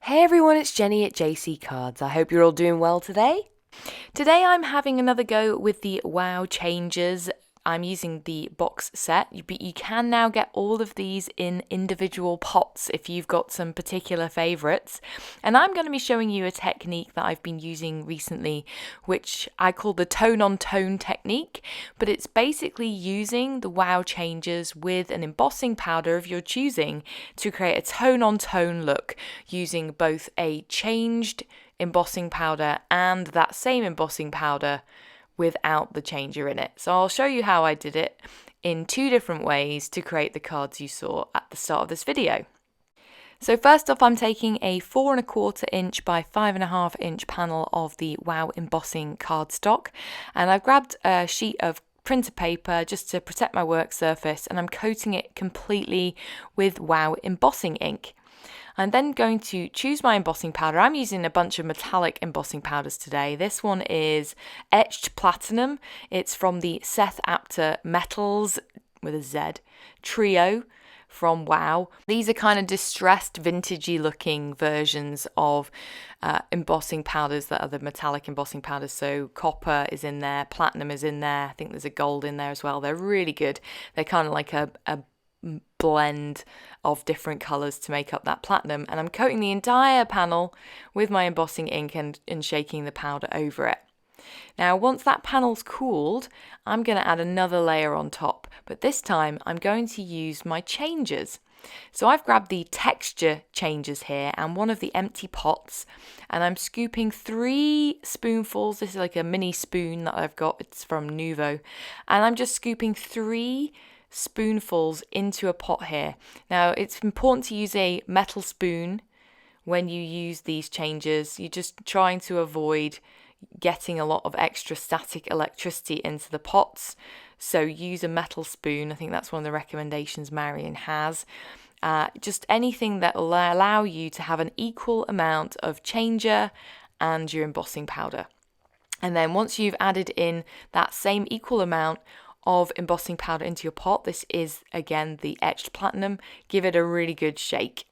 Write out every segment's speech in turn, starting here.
Hey everyone, it's Jenny at JC Cards. I hope you're all doing well today. Today I'm having another go with the Wow Changers. I'm using the box set, but you can now get all of these in individual pots if you've got some particular favourites. And I'm going to be showing you a technique that I've been using recently, which I call the tone-on-tone technique, but it's basically using the Wow Changers with an embossing powder of your choosing to create a tone-on-tone look using both a changed embossing powder and that same embossing powder without the changer in it. So I'll show you how I did it in two different ways to create the cards you saw at the start of this video. So first off, I'm taking a 4¼ inch by 5½ inch panel of the Wow Embossing cardstock, and I've grabbed a sheet of printer paper just to protect my work surface, and I'm coating it completely with Wow Embossing ink. I'm then going to choose my embossing powder. I'm using a bunch of metallic embossing powders today. This one is Etched Platinum. It's from the Seth Apter METALZ with a Z trio from Wow. These are kind of distressed, vintagey looking versions of embossing powders that are the metallic embossing powders. So copper is in there, platinum is in there. I think there's a gold in there as well. They're really good. They're kind of like a blend of different colours to make up that platinum, and I'm coating the entire panel with my embossing ink and shaking the powder over it. Now once that panel's cooled, I'm going to add another layer on top, but this time I'm going to use my changers. So I've grabbed the texture changers here and one of the empty pots, and I'm scooping 3 spoonfuls. This is like a mini spoon that I've got, it's from Nouveau, and I'm just scooping 3 spoonfuls into a pot here. Now it's important to use a metal spoon when you use these changers. You're just trying to avoid getting a lot of extra static electricity into the pots, so use a metal spoon. I think that's one of the recommendations Marion has. Just anything that will allow you to have an equal amount of changer and your embossing powder. And then once you've added in that same equal amount of embossing powder into your pot, this is again the Etched Platinum, give it a really good shake.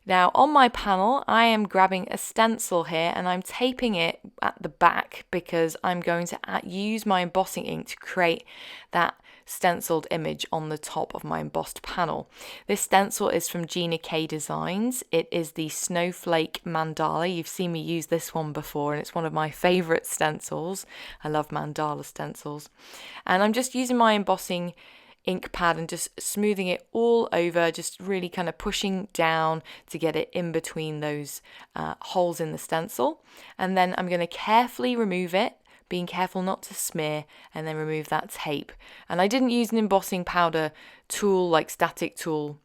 Now on my panel I am grabbing a stencil here and I'm taping it at the back because I'm going to use my embossing ink to create that stenciled image on the top of my embossed panel. This stencil is from Gina Designs. It is the Snowflake Mandala. You've seen me use this one before and it's one of my favourite stencils. I love mandala stencils. And I'm just using my embossing ink pad and just smoothing it all over, just really kind of pushing down to get it in between those holes in the stencil. And then I'm going to carefully remove it, being careful not to smear, and then remove that tape. And I didn't use an embossing powder tool like static tool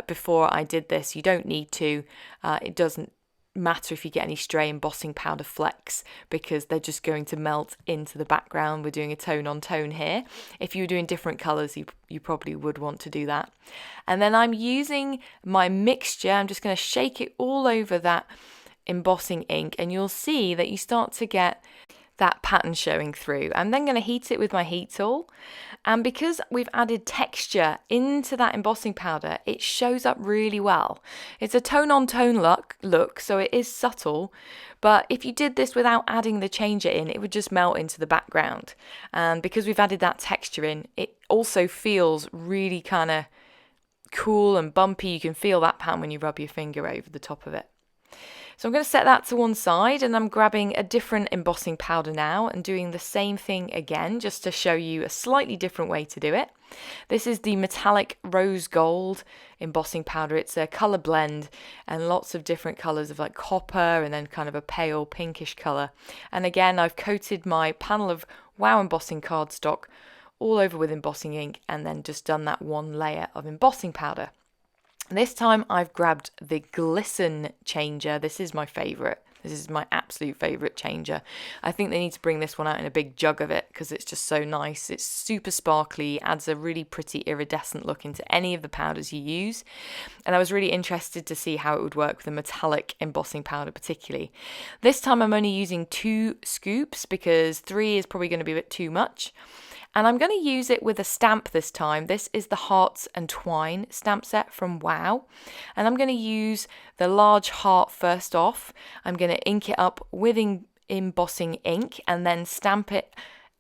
before I did this. You don't need to. It doesn't matter if you get any stray embossing powder flecks because they're just going to melt into the background. We're doing a tone on tone here. If you were doing different colours, you probably would want to do that. And then I'm using my mixture. I'm just going to shake it all over that embossing ink, and you'll see that you start to get that pattern showing through. I'm then going to heat it with my heat tool, and because we've added texture into that embossing powder, it shows up really well. It's a tone-on-tone look, so it is subtle, but if you did this without adding the changer in, it would just melt into the background. And because we've added that texture in, it also feels really kind of cool and bumpy. You can feel that pattern when you rub your finger over the top of it. So I'm going to set that to one side, and I'm grabbing a different embossing powder now and doing the same thing again just to show you a slightly different way to do it. This is the metallic rose gold embossing powder. It's a colour blend and lots of different colours of like copper and then kind of a pale pinkish colour. And again, I've coated my panel of Wow embossing cardstock all over with embossing ink and then just done that one layer of embossing powder. This time I've grabbed the Glisten Changer. This is my favourite. This is my absolute favourite changer. I think they need to bring this one out in a big jug of it because it's just so nice. It's super sparkly, adds a really pretty iridescent look into any of the powders you use. And I was really interested to see how it would work with a metallic embossing powder particularly. This time I'm only using 2 scoops because 3 is probably going to be a bit too much. And I'm going to use it with a stamp this time. This is the Hearts and Twine stamp set from WOW. And I'm going to use the large heart first off. I'm going to ink it up with embossing ink and then stamp it.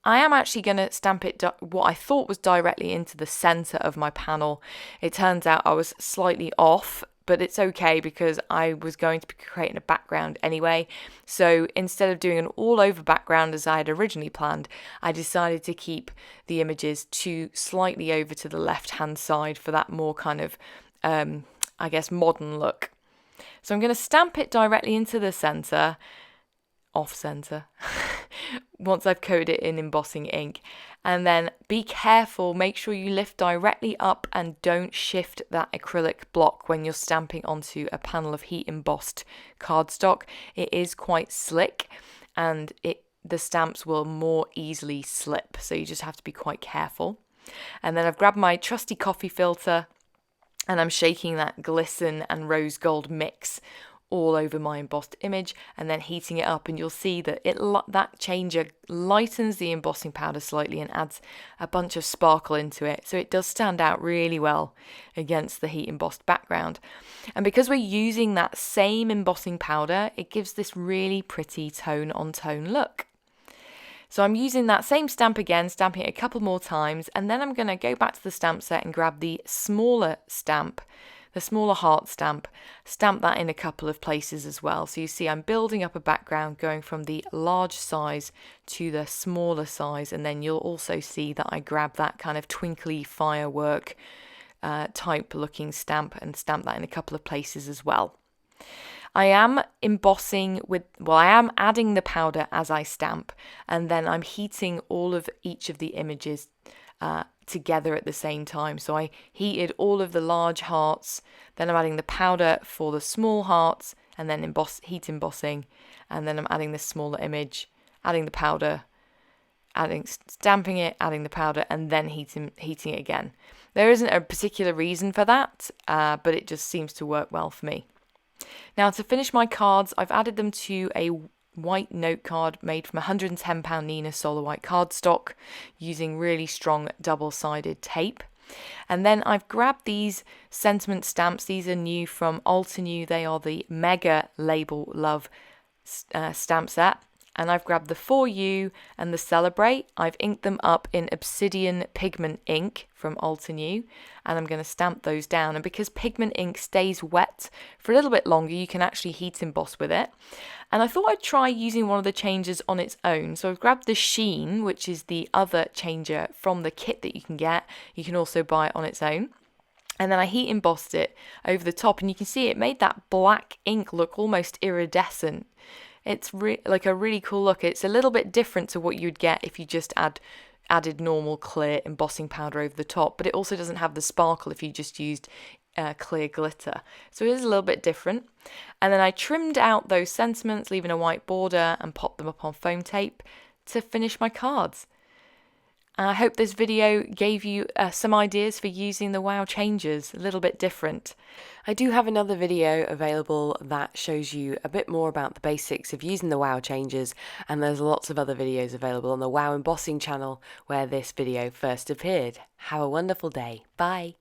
I am actually going to stamp it what I thought was directly into the center of my panel. It turns out I was slightly off, but it's okay because I was going to be creating a background anyway. So instead of doing an all over background as I had originally planned, I decided to keep the images slightly over to the left hand side for that more kind of, I guess, modern look. So I'm going to stamp it directly into the center, off center, once I've coated it in embossing ink. And then be careful, make sure you lift directly up and don't shift that acrylic block when you're stamping onto a panel of heat embossed cardstock. It is quite slick and the stamps will more easily slip, so you just have to be quite careful. And then I've grabbed my trusty coffee filter and I'm shaking that glisten and rose gold mix all over my embossed image and then heating it up, and you'll see that that changer lightens the embossing powder slightly and adds a bunch of sparkle into it, so it does stand out really well against the heat embossed background. And because we're using that same embossing powder, it gives this really pretty tone on tone look. So I'm using that same stamp again, stamping it a couple more times, and then I'm going to go back to the stamp set and grab the smaller stamp, the smaller heart stamp that in a couple of places as well. So you see I'm building up a background going from the large size to the smaller size, and then you'll also see that I grab that kind of twinkly firework type looking stamp and stamp that in a couple of places as well. I am embossing I am adding the powder as I stamp, and then I'm heating each of the images together at the same time. So I heated all of the large hearts, then I'm adding the powder for the small hearts, and then heat embossing, and then I'm adding this smaller image, adding the powder, stamping it, adding the powder, and then heating it again. There isn't a particular reason for that, but it just seems to work well for me. Now to finish my cards, I've added them to a white note card made from 110 pound Neenah Solar White cardstock using really strong double-sided tape. And then I've grabbed these sentiment stamps. These are new from Altenew. They are the Mega Label Love stamp set. And I've grabbed the For You and the Celebrate. I've inked them up in Obsidian Pigment ink from Altenew, and I'm going to stamp those down. And because pigment ink stays wet for a little bit longer, you can actually heat emboss with it. And I thought I'd try using one of the changers on its own. So I've grabbed the Sheen, which is the other changer from the kit that you can get. You can also buy it on its own. And then I heat embossed it over the top, and you can see it made that black ink look almost iridescent. It's like a really cool look. It's a little bit different to what you'd get if you just added normal clear embossing powder over the top, but it also doesn't have the sparkle if you just used clear glitter. So it is a little bit different. And then I trimmed out those sentiments, leaving a white border, and popped them up on foam tape to finish my cards. I hope this video gave you some ideas for using the WOW changers, a little bit different. I do have another video available that shows you a bit more about the basics of using the WOW changers, and there's lots of other videos available on the WOW Embossing channel where this video first appeared. Have a wonderful day. Bye.